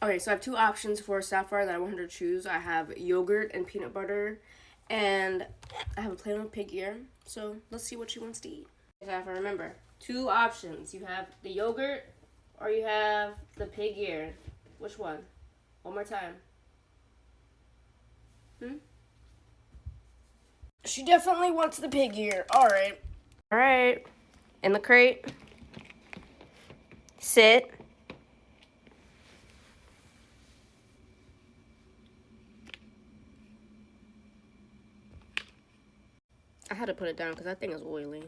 Okay, so I have two options for Sapphire that I want her to choose. I have yogurt and peanut butter, and I have a plain old pig ear. So let's see what she wants to eat. Sapphire, remember, two options. You have the yogurt or you have the pig ear. Which one? One more time. She definitely wants the pig ear. All right. All right. In the crate. Sit. I had to put it down because that thing is oily.